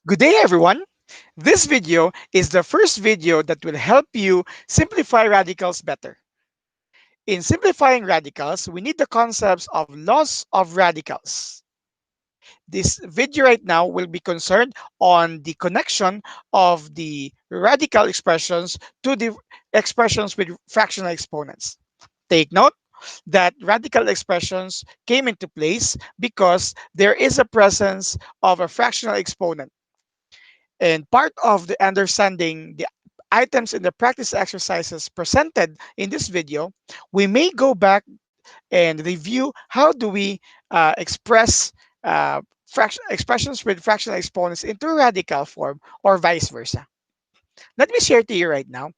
Good day, everyone. This video is the first video that will help you simplify radicals better. In simplifying radicals, we need the concepts of laws of radicals. This video right now will be concerned on the connection of the radical expressions to the expressions with fractional exponents. Take note that radical expressions came into place because there is a presence of a fractional exponent. And part of the understanding the items in the practice exercises presented in this video, we may go back and review how do we express expressions with fractional exponents into radical form or vice versa. Let me share to you right now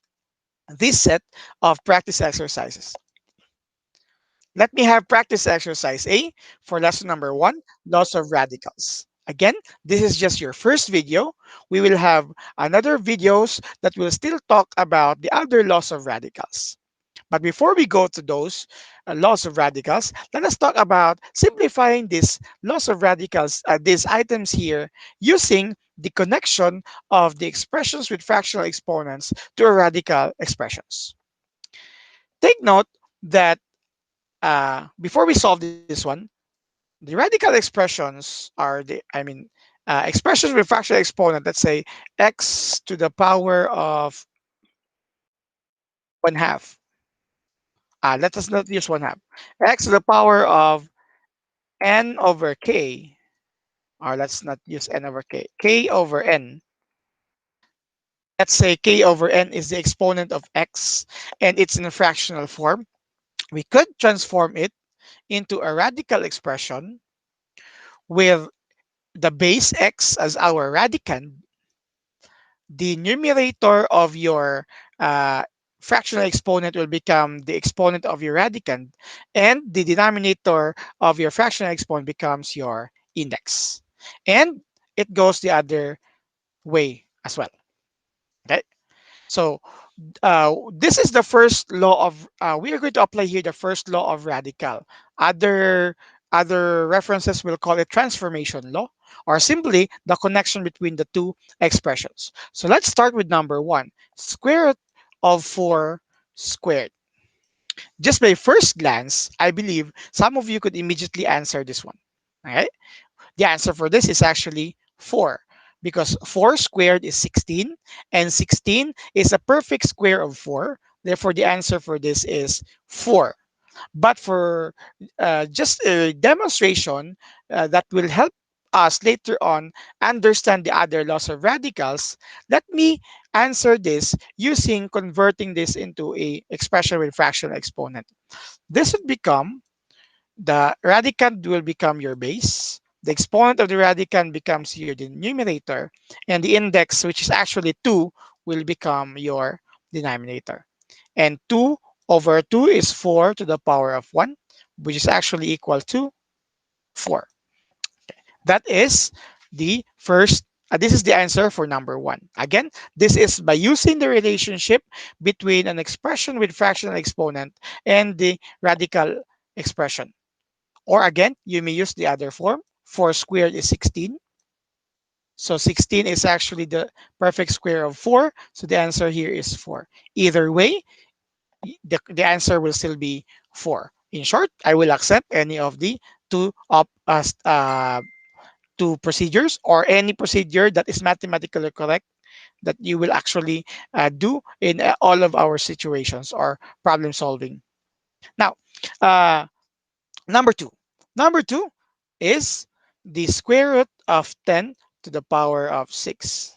this set of practice exercises. Let me have practice exercise A for lesson number 1, laws of radicals. Again, this is just your first video. We will have another videos that will still talk about the other laws of radicals. But before we go to those laws of radicals, let us talk about simplifying these laws of radicals, these items here, using the connection of the expressions with fractional exponents to radical expressions. Take note that before we solve this one, the radical expressions are expressions with fractional exponent. Let's say x to the power of 1/2. Let us not use 1/2. X to the power of n over k, or let's not use n over k. K over n. Let's say k over n is the exponent of x, and it's in a fractional form. We could transform it into a radical expression with the base x as our radicand. The numerator of your uh, fractional exponent will become the exponent of your radicand, and the denominator of your fractional exponent becomes your index. And it goes the other way as well. Okay. So this is the first law of, we are going to apply here the first law of radical. Other other references will call it transformation law, or simply the connection between the two expressions. So let's start with number 1, square root of 4 squared. Just by first glance, I believe some of you could immediately answer this one. All right. The answer for this is actually 4, because 4 squared is 16, and 16 is a perfect square of 4. Therefore, the answer for this is 4. But for just a demonstration that will help us later on understand the other laws of radicals, let me answer this using converting this into a expression with fractional exponent. This would become, the radicand will become your base. The exponent of the radicand becomes here the numerator, and the index, which is actually 2, will become your denominator. And 2 over 2 is 4 to the power of 1, which is actually equal to 4. That is the first. This is the answer for number 1. Again, this is by using the relationship between an expression with fractional exponent and the radical expression. Or again, you may use the other form. 4 squared is 16. So 16 is actually the perfect square of 4. So the answer here is 4. Either way, the answer will still be 4. In short, I will accept any of the two procedures, or any procedure that is mathematically correct that you will actually do in all of our situations or problem solving. Now, uh, number 2. Number 2 is the square root of 10 to the power of 6.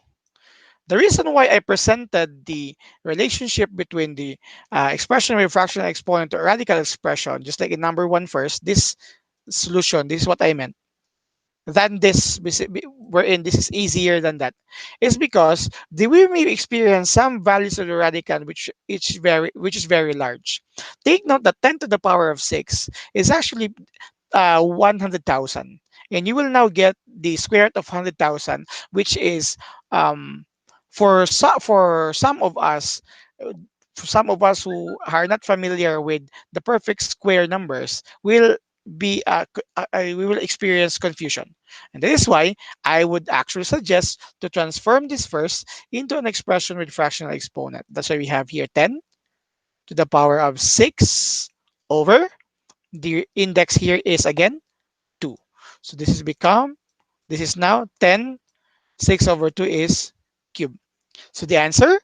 The reason why I presented the relationship between the expression with fractional exponent to a radical expression, just like in number 1 first, this solution, this is what I meant, than this, wherein this is easier than that, is because we may experience some values of the radicand which is very large. Take note that 10 to the power of 6 is actually 100,000, and you will now get the square root of 100,000, which is um, for some of us, for some of us who are not familiar with the perfect square numbers, will be we will experience confusion. And that is why I would actually suggest to transform this first into an expression with fractional exponent. That's why we have here 10 to the power of 6 over the index here is again 2. So this is now 10, 6 over 2 is cube. So the answer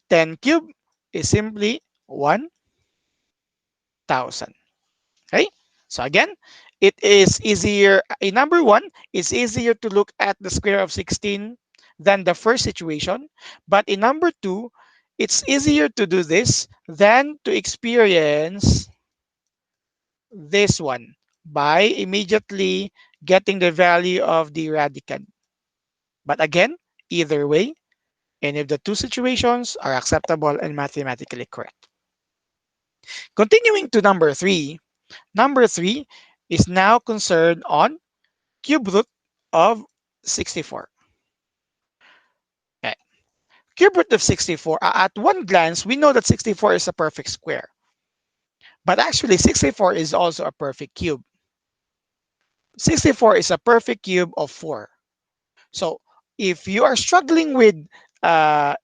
10 cube is simply 1000. Okay? So again, it is easier, in number one, it's easier to look at the square of 16 than the first situation. But in number two, it's easier to do this than to experience this one by immediately getting the value of the radicand. But again, either way, any of the two situations are acceptable and mathematically correct. Continuing to number three is now concerned on cube root of 64. Okay. Cube root of 64, at one glance, we know that 64 is a perfect square. But actually, 64 is also a perfect cube. 64 is a perfect cube of 4. So if you are struggling with uh,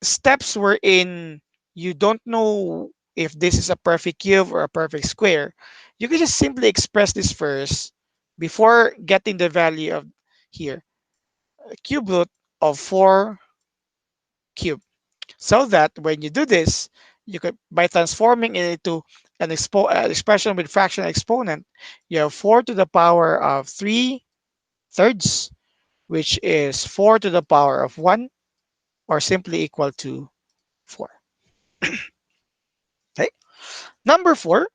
steps wherein you don't know if this is a perfect cube or a perfect square, you can just simply express this first before getting the value of here, cube root of 4 cube. So that when you do this, you could, by transforming it into an expression with fractional exponent, you have 4 to the power of 3 thirds, which is 4 to the power of 1, or simply equal to 4. Okay. Number 4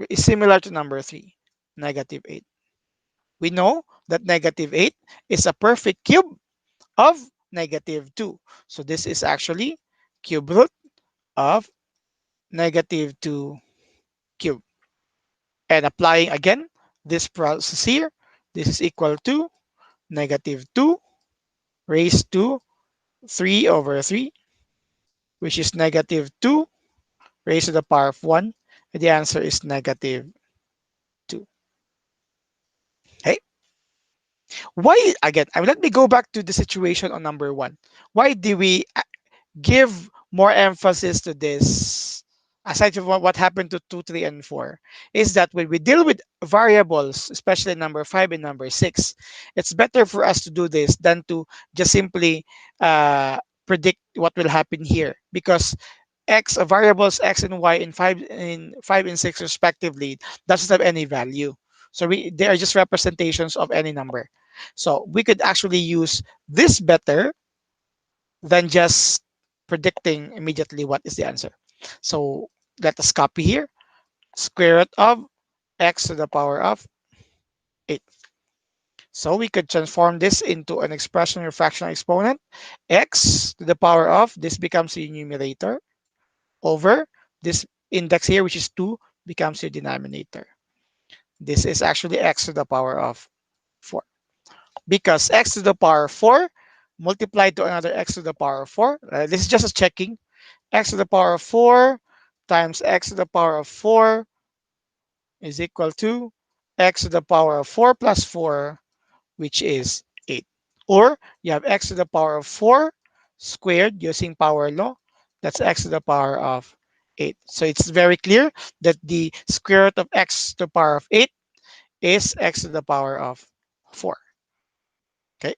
is similar to number 3, negative 8. We know that negative 8 is a perfect cube of negative 2. So this is actually cube root of negative 2 cube. And applying again this process here, this is equal to negative 2 raised to 3 over 3, which is negative 2 raised to the power of 1. And the answer is negative 2. Okay. Why, again, let me go back to the situation on number 1. Why do we give more emphasis to this, aside from what happened to 2, 3, and 4, is that when we deal with variables, especially number 5 and number 6, it's better for us to do this than to just simply uh, predict what will happen here, because variables x and y in 5 and 6 respectively doesn't have any value. So they are just representations of any number. So we could actually use this better than just predicting immediately what is the answer. So let us copy here, square root of x to the power of 8. So we could transform this into an expression with fractional exponent. X to the power of, this becomes the numerator, over this index here, which is 2, becomes your denominator. This is actually x to the power of 4. Because x to the power of 4 multiplied to another x to the power of 4, this is just a checking, x to the power of 4 times x to the power of 4 is equal to x to the power of 4 plus 4, which is 8. Or you have x to the power of 4 squared using power law. That's x to the power of 8. So it's very clear that the square root of x to the power of 8 is x to the power of 4. Okay.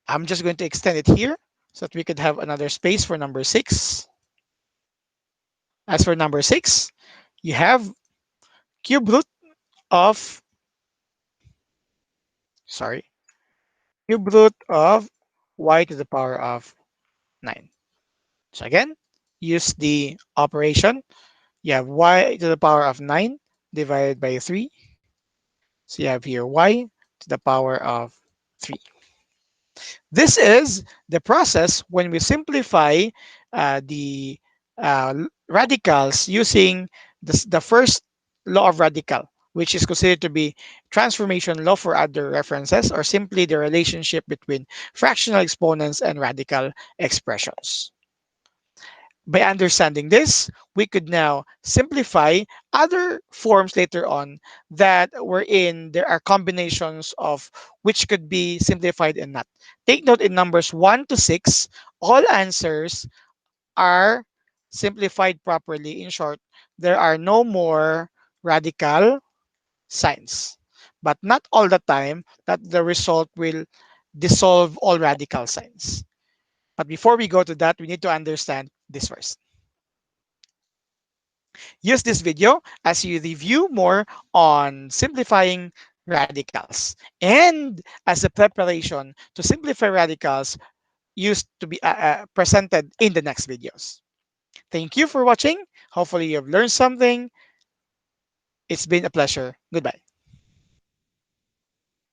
I'm just going to extend it here so that we could have another space for number 6. As for number 6, you have cube root of, sorry, cube root of y to the power of 9. So again, use the operation. You have y to the power of 9 divided by 3. So you have here y to the power of 3. This is the process when we simplify the radicals using the first law of radical, which is considered to be transformation law for other references, or simply the relationship between fractional exponents and radical expressions. By understanding this, we could now simplify other forms later on that were in there are combinations of which could be simplified and not. Take note in numbers 1 to 6, all answers are simplified properly. In short, there are no more radical signs. But not all the time that the result will dissolve all radical signs. But before we go to that, we need to understand this first. Use this video as you review more on simplifying radicals and as a preparation to simplify radicals used to be presented in the next videos. Thank you for watching. Hopefully, you've learned something. It's been a pleasure. Goodbye.